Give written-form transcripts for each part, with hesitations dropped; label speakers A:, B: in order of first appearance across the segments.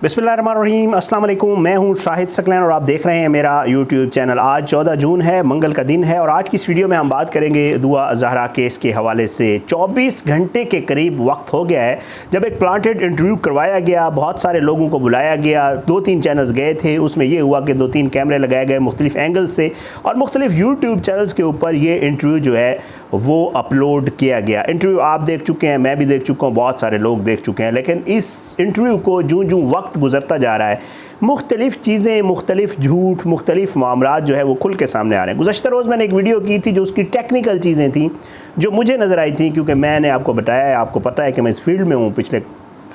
A: बिस्मिल्लाहिर्रहमानिर्रहीम, अस्सलाम वालेकुम। मैं हूं शाहिद सकलैन और आप देख रहे हैं मेरा यूट्यूब चैनल। आज 14 जून है, मंगल का दिन है और आज की इस वीडियो में हम बात करेंगे दुआ ज़हरा केस के हवाले से। 24 घंटे के करीब वक्त हो गया है जब एक प्लांटेड इंटरव्यू करवाया गया, बहुत सारे लोगों को बुलाया गया, 2-3 चैनल्स गए थे। उसमें यह हुआ कि 2-3 कैमरे लगाए गए मुख्तलिफ एंगल से और मुख्तलिफ यूट्यूब चैनल्स के ऊपर ये इंटरव्यू जो है वो अपलोड किया गया। इंटरव्यू आप देख चुके हैं, मैं भी देख चुका हूँ, बहुत सारे लोग देख चुके हैं। लेकिन इस इंटरव्यू को जूँ वक्त गुजरता जा रहा है, मुख्तलिफ़ चीज़ें, मुख्तलिफ झूठ, मुख्तलिफ मामलात जो है वो खुल के सामने आ रहे हैं। गुज़श्ता रोज़ मैंने एक वीडियो की थी जो उसकी टेक्निकल चीज़ें थी जो मुझे नज़र आई थी, क्योंकि मैंने आपको बताया है, आपको पता है कि मैं इस फील्ड में हूँ पिछले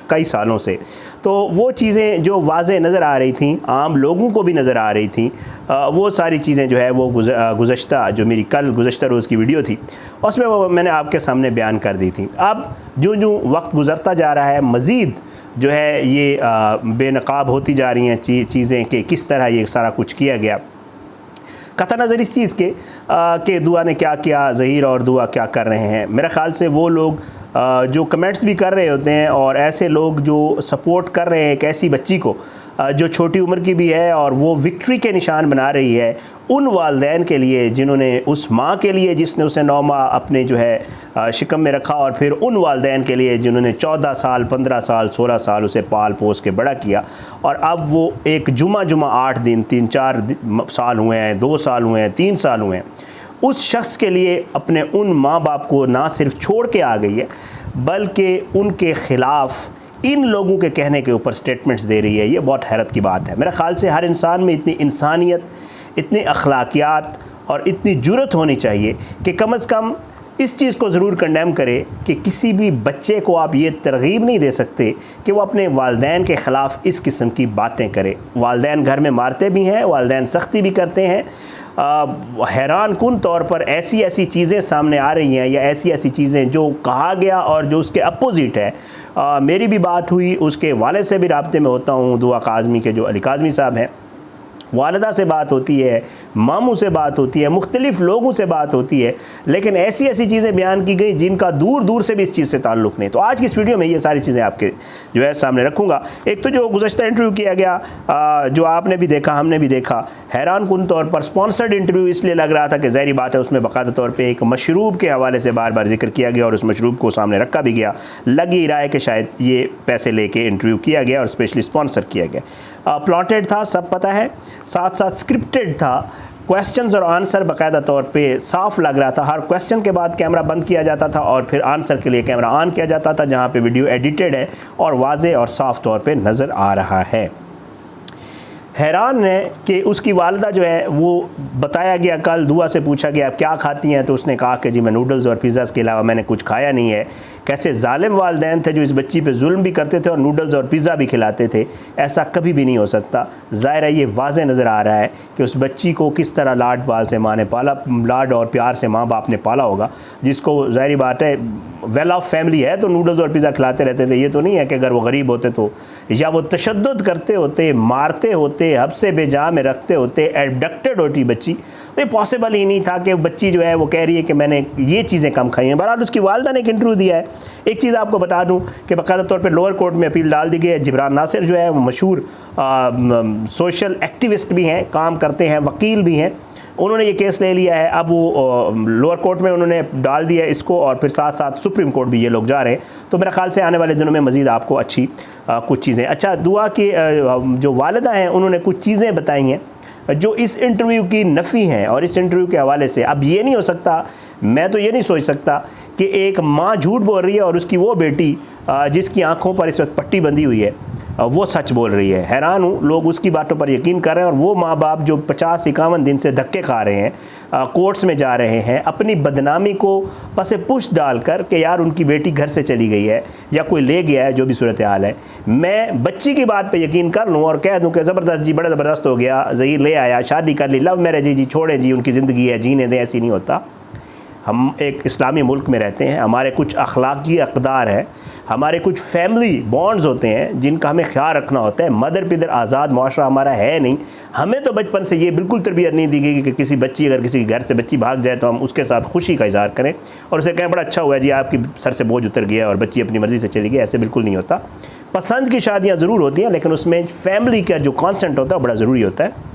A: कई सालों से। तो वो चीज़ें जो वाज़े नज़र आ रही थी, आम लोगों को भी नज़र आ रही थी, वो सारी चीज़ें जो है वो गुज़श्ता जो मेरी कल गुज़श्ता रोज़ की वीडियो थी उसमें वो मैंने आपके सामने बयान कर दी थी। अब जो वक्त गुज़रता जा रहा है, मज़ीद जो है ये बेनकाब होती जा रही हैं चीज़ें कि किस तरह ये सारा कुछ किया गया। कथा नज़र इस चीज़ के दुआ ने क्या किया, ज़हीर और दुआ क्या कर रहे हैं। मेरे ख़्याल से वो लोग जो कमेंट्स भी कर रहे होते हैं और ऐसे लोग जो सपोर्ट कर रहे हैं एक ऐसी बच्ची को जो छोटी उम्र की भी है और वो विक्ट्री के निशान बना रही है, उन वालदैन के लिए जिन्होंने, उस माँ के लिए जिसने उसे 9 माह अपने जो है शिकम में रखा, और फिर उन वालदैन के लिए जिन्होंने 14 साल, 15 साल, 16 साल उसे पाल पोस के बड़ा किया और अब वो एक जुमा 8 दिन, 3-4 साल हुए हैं, 2 साल हुए हैं, 3 साल हुए हैं, उस शख्स के लिए अपने उन माँ बाप को ना सिर्फ छोड़ के आ गई है बल्कि उनके ख़िलाफ़ इन लोगों के कहने के ऊपर स्टेटमेंट्स दे रही है। ये बहुत हैरत की बात है। मेरे ख़्याल से हर इंसान में इतनी इंसानियत, इतनी अखलाकियात और इतनी जुर्रत होनी चाहिए कि कम से कम इस चीज़ को ज़रूर कंडेम करे कि किसी भी बच्चे को आप ये तरगीब नहीं दे सकते कि वो अपने वालदैन के ख़िलाफ़ इस किस्म की बातें करे। वालदैन घर में मारते भी हैं, वालदैन सख्ती भी करते हैं। हैरान कुन तौर पर ऐसी चीज़ें सामने आ रही हैं या ऐसी चीज़ें जो कहा गया और जो उसके अपोज़िट है। मेरी भी बात हुई, उसके वालिद से भी राब्ते में होता हूँ, दुआ काज़मी के जो अली काज़मी साहब हैं, वालिदा से बात होती है, मामू से बात होती है, मुख्तलिफ़ लोगों से बात होती है, लेकिन ऐसी चीज़ें बयान की गई जिनका दूर से भी इस चीज़ से ताल्लुक़ नहीं। तो आज की इस वीडियो में ये सारी चीज़ें आपके जो है सामने रखूँगा। एक तो जो गुज़श्ता इंटरव्यू किया गया, जो आपने भी देखा, हमने भी देखा, हैरान कुन तौर पर स्पॉन्सर्ड इंटरव्यू इसलिए लग रहा था कि ज़ाहिर बात है उसमें बाकायदा तौर पर एक मशरूब के हवाले से बार जिक्र किया गया और उस मशरूब को सामने रखा भी गया। लग ही रहा है कि शायद ये पैसे लेके इंटरव्यू किया गया और स्पेशली स्पॉन्सर किया गया। प्लॉटेड था, सब पता है, साथ स्क्रिप्टेड था। क्वेश्चंस और आंसर बाकायदा तौर पे साफ लग रहा था। हर क्वेश्चन के बाद कैमरा बंद किया जाता था और फिर आंसर के लिए कैमरा ऑन किया जाता था, जहाँ पे वीडियो एडिटेड है और वाज़े और साफ तौर पे नज़र आ रहा है। हैरान है कि उसकी वालिदा जो है वो बताया गया, कल दुआ से पूछा गया आप क्या खाती हैं, तो उसने कहा कि जी मैं नूडल्स और पिज़्ज़ास के अलावा मैंने कुछ खाया नहीं है। कैसे जालिम वालिदैन थे जो इस बच्ची पे जुल्म भी करते थे और नूडल्स और पिज़्ज़ा भी खिलाते थे। ऐसा कभी भी नहीं हो सकता। ज़ाहिर है ये वाज़े नज़र आ रहा है कि उस बच्ची को किस तरह लाड पाल से माँ ने पाला, लाड और प्यार से माँ बाप ने पाला होगा, जिसको ज़ाहिर बात है वेल ऑफ फैमिली है तो नूडल्स और पिज़्ज़ा खिलाते रहते थे। ये तो नहीं है कि अगर वो गरीब होते तो, या वो तशद्दुद करते होते, मारते होते, हब्से बेजा में रखते होते, एबडक्टेड होती बच्ची, तो ये पॉसिबल ही नहीं था कि बच्ची जो है वो कह रही है कि मैंने ये चीज़ें कम खाई हैं। बहरहाल उसकी वालिदा ने एक इंटरव्यू दिया है। एक चीज़ आपको बता दूं कि बाकायदा तौर पे लोअर कोर्ट में अपील डाल दी गई है। जिब्रान नासिर जो है वो मशहूर सोशल एक्टिविस्ट भी हैं, काम करते हैं, वकील भी हैं, उन्होंने ये केस ले लिया है। अब वो लोअर कोर्ट में उन्होंने डाल दिया है इसको और फिर साथ सुप्रीम कोर्ट भी ये लोग जा रहे हैं। तो मेरे ख्याल से आने वाले दिनों में मज़ीद आपको अच्छी कुछ चीज़ें, अच्छा दुआ की जो वालिदा हैं उन्होंने कुछ चीज़ें बताई हैं जो इस इंटरव्यू की नफ़ी हैं। और इस इंटरव्यू के हवाले से अब ये नहीं हो सकता, मैं तो ये नहीं सोच सकता कि एक माँ झूठ बोल रही है और उसकी वो बेटी जिसकी आँखों पर इस वक्त पट्टी बंधी हुई है वो सच बोल रही है। हैरान हूँ, लोग उसकी बातों पर यकीन कर रहे हैं और वो माँ बाप जो 50-51 दिन से धक्के खा रहे हैं, कोर्ट्स में जा रहे हैं, अपनी बदनामी को पसे पुश डालकर कि यार उनकी बेटी घर से चली गई है या कोई ले गया है, जो भी सूरत हाल है, मैं बच्ची की बात पे यकीन कर लूँ और कह दूँ कि ज़बरदस्त जी, बड़ा ज़बरदस्त हो गया, ज़हीर ले आया, शादी कर ली, लव मैरिज जी, छोड़ें जी, उनकी ज़िंदगी है, जीने दें। ऐसी नहीं होता। हम एक इस्लामी मुल्क में रहते हैं, हमारे कुछ अखलाकी अक़दार हैं, हमारे कुछ फैमिली बॉन्ड्स होते हैं जिनका हमें ख्याल रखना होता है। मदर पिदर आज़ाद माशरा हमारा है नहीं। हमें तो बचपन से ये बिल्कुल तरबियत नहीं दी गई कि किसी बच्ची, अगर किसी घर से बच्ची भाग जाए तो हम उसके साथ खुशी का इज़हार करें और उसे कहें बड़ा अच्छा हुआ जी, आपकी सर से बोझ उतर गया और बच्ची अपनी मर्ज़ी से चली गई। ऐसे बिल्कुल नहीं होता। पसंद की शादियाँ ज़रूर होती हैं, लेकिन उसमें फैमिली का जो कॉन्सेंट होता है बड़ा ज़रूरी होता है।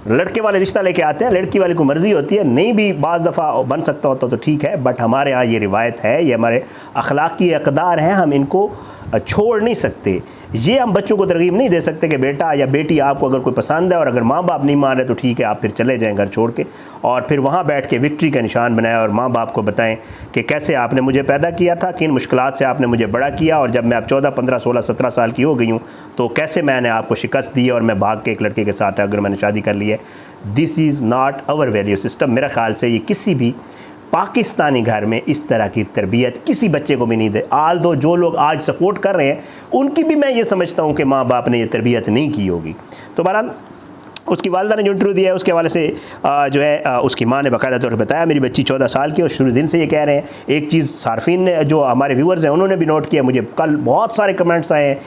A: लड़के वाले रिश्ता लेके आते हैं, लड़की वाले को मर्ज़ी होती है, नहीं भी बाज़ दफ़ा बन सकता होता तो ठीक है, बट हमारे यहाँ ये रिवायत है, ये हमारे अखलाकी अक़दार हैं, हम इनको छोड़ नहीं सकते। ये हम बच्चों को तरगीब नहीं दे सकते कि बेटा या बेटी आपको अगर कोई पसंद है और अगर माँ बाप नहीं मान रहे तो ठीक है, आप फिर चले जाएं घर छोड़ के, और फिर वहाँ बैठ के विक्ट्री का निशान बनाएं और माँ बाप को बताएं कि कैसे आपने मुझे पैदा किया था, किन मुश्किलात से आपने मुझे बड़ा किया, और जब मैं अब 14, 15, 16, 17 साल की हो गई हूँ तो कैसे मैंने आपको शिकस्त दी और मैं भाग के एक लड़के के साथ अगर मैंने शादी कर ली है। This is not our value system. मेरा ख्याल से ये किसी भी पाकिस्तानी घर में इस तरह की तरबियत किसी बच्चे को भी नहीं दे। आल दो जो लोग आज सपोर्ट कर रहे हैं उनकी भी मैं ये समझता हूँ कि माँ बाप ने ये तरबियत नहीं की होगी। तो बहरहाल उसकी वालदा ने जो इंटरव्यू दिया है उसके हवाले से जो है उसकी माँ ने बाकायदा तौर पर बताया मेरी बच्ची 14 साल की और शुरू दिन से ये कह रहे हैं। एक चीज़ सार्फिन ने, जो हमारे व्यूअर्स हैं, उन्होंने भी नोट किया, मुझे कल बहुत सारे कमेंट्स आए हैं।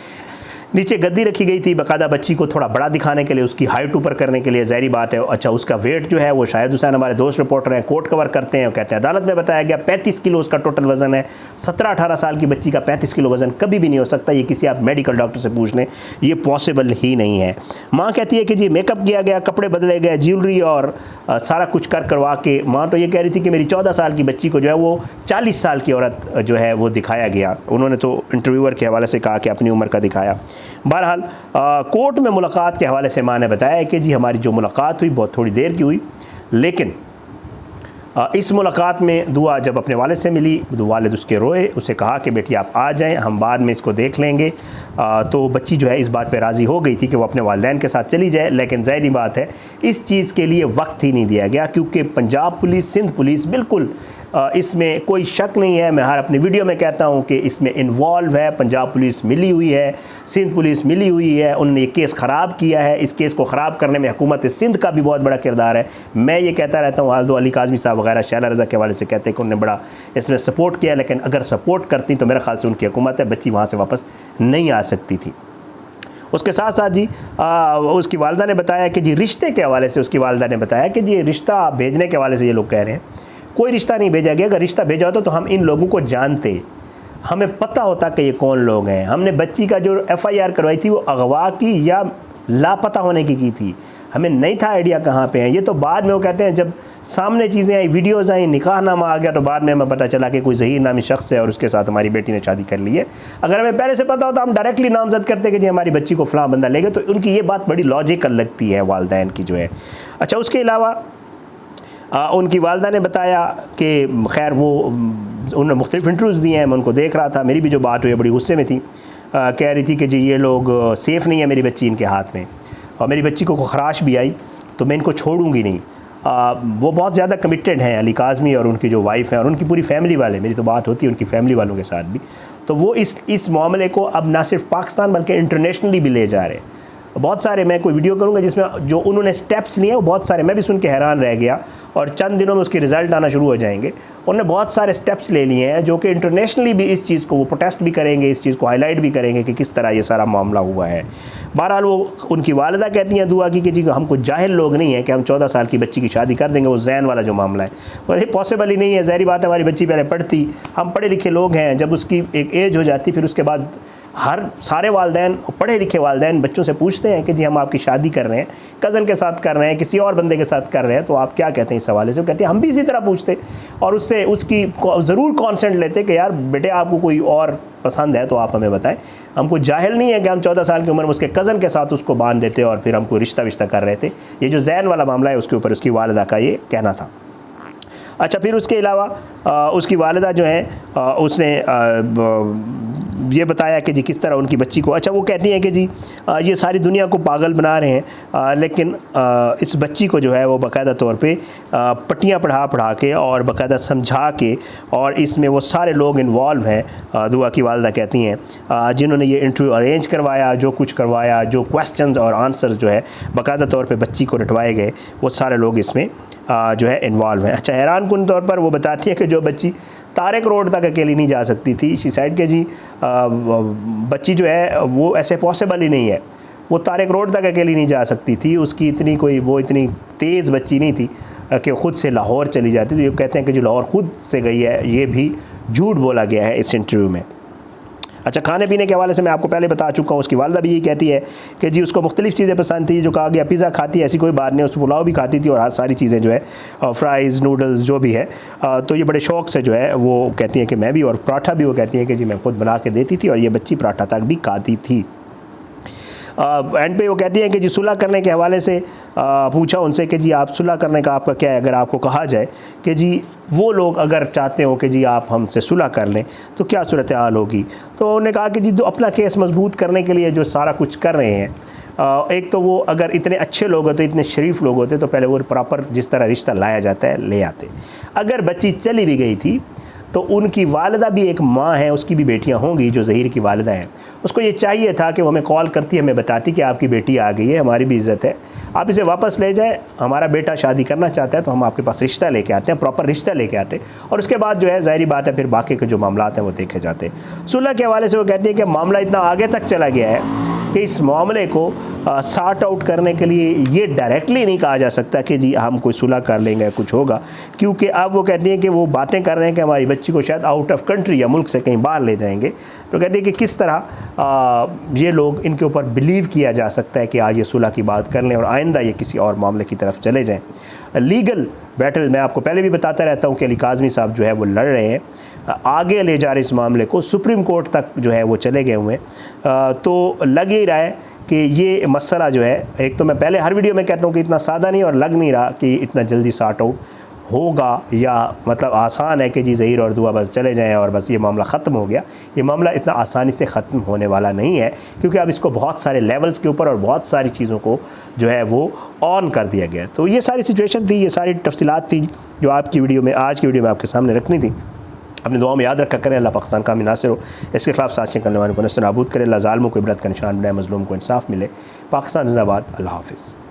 A: नीचे गद्दी रखी गई थी बाकायदा बच्ची को थोड़ा बड़ा दिखाने के लिए, उसकी हाइट ऊपर करने के लिए, ज़ाहिरी बात है। अच्छा, उसका वेट जो है वो शाहिद हुसैन हमारे दोस्त रिपोर्टर हैं, कोर्ट कवर करते हैं, कहते हैं अदालत में बताया गया 35 किलो उसका टोटल वज़न है। 17-18 साल की बच्ची का 35 किलो वज़न कभी भी नहीं हो सकता, ये किसी आप मेडिकल डॉक्टर से पूछ लें, ये पॉसिबल ही नहीं है। माँ कहती है कि जी मेकअप किया गया, कपड़े बदले गए, ज्वेलरी और सारा कुछ करवा के। माँ तो ये कह रही थी कि मेरी 14 साल की बच्ची को जो है वो 40 साल की औरत जो है वो दिखाया गया। उन्होंने तो इंटरव्यूअर के हवाले से कहा कि अपनी उम्र का दिखाया। बहरहाल कोर्ट में मुलाकात के हवाले से माँ ने बताया कि जी हमारी जो मुलाकात हुई बहुत थोड़ी देर की हुई, लेकिन इस मुलाकात में दुआ जब अपने वालिद से मिली तो वालिद उसके रोए, उसे कहा कि बेटी आप आ जाएं, हम बाद में इसको देख लेंगे। तो बच्ची जो है इस बात पे राज़ी हो गई थी कि वो अपने वालिदैन के साथ चली जाए, लेकिन ज़ाहिरी बात है इस चीज़ के लिए वक्त ही नहीं दिया गया, क्योंकि पंजाब पुलिस, सिंध पुलिस बिल्कुल इसमें कोई शक नहीं है, मैं हर अपनी वीडियो में कहता हूं कि इसमें इन्वॉल्व है। पंजाब पुलिस मिली हुई है, सिंध पुलिस मिली हुई है, उन्होंने ये केस ख़राब किया है। इस केस को ख़राब करने में हुकूमत सिंध का भी बहुत बड़ा किरदार है। मैं ये कहता रहता हूँ, हाल अली काज़मी साहब वगैरह शैला रज़ा के हवाले से कहते हैं कि उन्होंने बड़ा इसमें सपोर्ट किया, लेकिन अगर सपोर्ट करती तो मेरे ख्याल से उनकी हुकूमत है, बच्ची वहाँ से वापस नहीं आ सकती थी। उसके साथ साथ जी उसकी वालदा ने बताया कि जी रिश्ते के हवाले से, उसकी वालदा ने बताया कि जी रिश्ता भेजने के हवाले से ये लोग कह रहे हैं कोई रिश्ता नहीं भेजा गया। अगर रिश्ता भेजा होता तो हम इन लोगों को जानते, हमें पता होता कि ये कौन लोग हैं। हमने बच्ची का जो FIR करवाई थी वो अगवा की या लापता होने की थी, हमें नहीं था आइडिया कहाँ पे हैं। ये तो बाद में वो कहते हैं जब सामने चीज़ें आई, वीडियोज़ आई, निकाहनामा आ गया, तो बाद में हमें पता चला कि कोई ज़हीर नामी शख्स है और उसके साथ हमारी बेटी ने शादी कर ली है। अगर हमें पहले से पता होता हम डायरेक्टली नामजद करते कि जी हमारी बच्ची को फ़लाँ बंदा लेंगे, तो उनकी ये बात बड़ी लॉजिकल लगती है वालिदैन की जो है। अच्छा, उसके अलावा उनकी वालदा ने बताया कि खैर वो उन्होंने मुख्तलिफ इंटरव्यूज़ दिए हैं, मैं उनको देख रहा था, मेरी भी जो बात हुई बड़ी गुस्से में थी। कह रही थी कि जी ये लोग सेफ़ नहीं है मेरी बच्ची इनके हाथ में, और मेरी बच्ची को खराश भी आई तो मैं इनको छोड़ूंगी नहीं। वो बहुत ज़्यादा कमिटेड हैं, अली काज़मी और उनकी जो वाइफ है और उनकी पूरी फैमिली वाले, मेरी तो बात होती है उनकी फैमिली वालों के साथ भी, तो वो इस मामले को अब ना सिर्फ पाकिस्तान बल्कि इंटरनेशनली भी ले जा रहे हैं। बहुत सारे, मैं कोई वीडियो करूंगा जिसमें जो उन्होंने स्टेप्स लिए वो बहुत सारे, मैं भी सुन के हैरान रह गया, और चंद दिनों में उसके रिज़ल्ट आना शुरू हो जाएंगे। उन्होंने बहुत सारे स्टेप्स ले लिए हैं जो कि इंटरनेशनली भी इस चीज़ को वो प्रोटेस्ट भी करेंगे, इस चीज़ को हाईलाइट भी करेंगे कि किस तरह ये सारा मामला हुआ है। बहरहाल वो उनकी वालिदा कहती हैं दुआ की कि जी हमको जाहिल लोग नहीं है कि हम 14 साल की बच्ची की शादी कर देंगे, वो जैन वाला जो मामला है वैसे पॉसिबल ही नहीं है। ज़ाहिर बात है हमारी बच्ची पहले पढ़ती, हम पढ़े लिखे लोग हैं, जब उसकी एक एज हो जाती फिर उसके बाद सारे वालिदैन, पढ़े लिखे वालिदैन बच्चों से पूछते हैं कि जी हम आपकी शादी कर रहे हैं, कज़न के साथ कर रहे हैं, किसी और बंदे के साथ कर रहे हैं, तो आप क्या कहते हैं इस हवाले से। वो कहते हैं हम भी इसी तरह पूछते और उससे उसकी ज़रूर कॉन्सेंट लेते कि यार बेटे आपको कोई और पसंद है तो आप हमें बताएं। हमको जाहिल नहीं है कि हम 14 साल की उम्र में उसके कज़न के साथ उसको बांध देते और फिर हमको रिश्ता कर रहे थे। ये जो जैन वाला मामला है उसके ऊपर उसकी वालिदा का ये कहना था। अच्छा, फिर उसके अलावा उसकी वालिदा जो है उसने ये बताया कि जी किस तरह उनकी बच्ची को, अच्छा वो कहती हैं कि जी ये सारी दुनिया को पागल बना रहे हैं, लेकिन इस बच्ची को जो है वो बाकायदा तौर पे पट्टियाँ पढ़ा के और बाकायदा समझा के, और इसमें वो सारे लोग इन्वॉल्व हैं, दुआ की वालिदा कहती हैं, जिन्होंने ये इंटरव्यू अरेंज करवाया, जो कुछ करवाया, जो क्वेश्चंस और आंसर्स जो है बाकायदा तौर पे बच्ची को रटवाए गए, वो सारे लोग इसमें जो है इन्वॉल्व हैं। अच्छा, हैरान कुन तौर पर वो बताती है कि जो बच्ची तारक रोड तक अकेली नहीं जा सकती थी, शी साइड के जी बच्ची जो है वो ऐसे पॉसिबल ही नहीं है, वो तारक रोड तक अकेली नहीं जा सकती थी, उसकी इतनी कोई वो इतनी तेज़ बच्ची नहीं थी कि ख़ुद से लाहौर चली जाती। तो ये कहते हैं कि जो लाहौर ख़ुद से गई है ये भी झूठ बोला गया है इस इंटरव्यू में। अच्छा, खाने पीने के हवाले से मैं आपको पहले बता चुका हूँ, उसकी वालदा भी यही कहती है कि जी उसको मुख्तलिफ़ चीज़ें पसंद थी, जो कहा गया पिज़्ज़ा खाती है ऐसी कोई बात नहीं, उसको पुलाव भी खाती थी और हर सारी चीज़ें जो है फ्राइज़ नूडल्स जो भी है, तो ये बड़े शौक़ से जो है वो कहती हैं कि मैं भी, और पराठा भी वो कहती हैं कि जी मैं खुद बना के देती थी और ये बच्ची पराठा तक भी खाती थी। एंड पे वो कहती हैं कि जी सुलह करने के हवाले से पूछा उनसे कि जी आप सुलह करने का आपका क्या है, अगर आपको कहा जाए कि जी वो लोग अगर चाहते हो कि जी आप हमसे सुलह कर लें तो क्या सूरत हाल होगी, तो उन्होंने कहा कि जी तो अपना केस मजबूत करने के लिए जो सारा कुछ कर रहे हैं, एक तो वो अगर इतने अच्छे लोग होते, इतने शरीफ लोग होते तो पहले वो प्रॉपर जिस तरह रिश्ता लाया जाता है ले आते। अगर बच्ची चली भी गई थी तो उनकी वालिदा भी एक माँ है, उसकी भी बेटियां होंगी जो ज़हीर की वालिदा हैं, उसको ये चाहिए था कि वो हमें कॉल करती, हमें बताती कि आपकी बेटी आ गई है, हमारी भी इज़्ज़त है, आप इसे वापस ले जाए, हमारा बेटा शादी करना चाहता है तो हम आपके पास रिश्ता लेके आते हैं, प्रॉपर रिश्ता लेके आते हैं, और उसके बाद जो है ज़ाहिरी बात है फिर बाकी के जो मामलात हैं वो देखे जाते हैं। सुलह के हवाले से वो कहती है कि मामला इतना आगे तक चला गया है कि इस मामले को सॉर्ट आउट करने के लिए ये डायरेक्टली नहीं कहा जा सकता कि जी हम कोई सुलह कर लेंगे कुछ होगा, क्योंकि अब वो कहती हैं कि वो बातें कर रहे हैं कि हमारी बच्ची को शायद आउट ऑफ कंट्री या मुल्क से कहीं बाहर ले जाएंगे, तो कहती है कि किस तरह ये लोग इनके ऊपर बिलीव किया जा सकता है कि आज ये सुलह की बात कर लें और आइंदा ये किसी और मामले की तरफ चले जाएँ। लीगल बैटल मैं आपको पहले भी बताता रहता हूँ कि अली काज़मी साहब जो है वो लड़ रहे हैं, आगे ले जा रहे इस मामले को, सुप्रीम कोर्ट तक जो है वो चले गए हुए हैं, तो लग ही रहा है कि ये मसला जो है, एक तो मैं पहले हर वीडियो में कहता हूँ कि इतना सादा नहीं और लग नहीं रहा कि इतना जल्दी सॉर्ट आउट होगा, या मतलब आसान है कि जी ज़हीर और दुआ बस चले जाएं और बस ये मामला ख़त्म हो गया। ये मामला इतना आसानी से ख़त्म होने वाला नहीं है, क्योंकि अब इसको बहुत सारे लेवल्स के ऊपर और बहुत सारी चीज़ों को जो है वो ऑन कर दिया गया। तो ये सारी सिचुएशन थी, ये सारी तफसीलात थी जो आपकी वीडियो में, आज की वीडियो में आपके सामने रखनी थी। अपनी दुआ में याद रखा करें, अल्लाह पाकिस्तान का नासिर हो, इसके खिलाफ साजिशें करने वालों को नस्ल नाबूद करें, अल्लाह ज़ालिमों को इबरत का निशान बनाए, मज़लूम को इंसाफ मिले। पाकिस्तान जिंदाबाद। अल्लाह हाफ़िज़।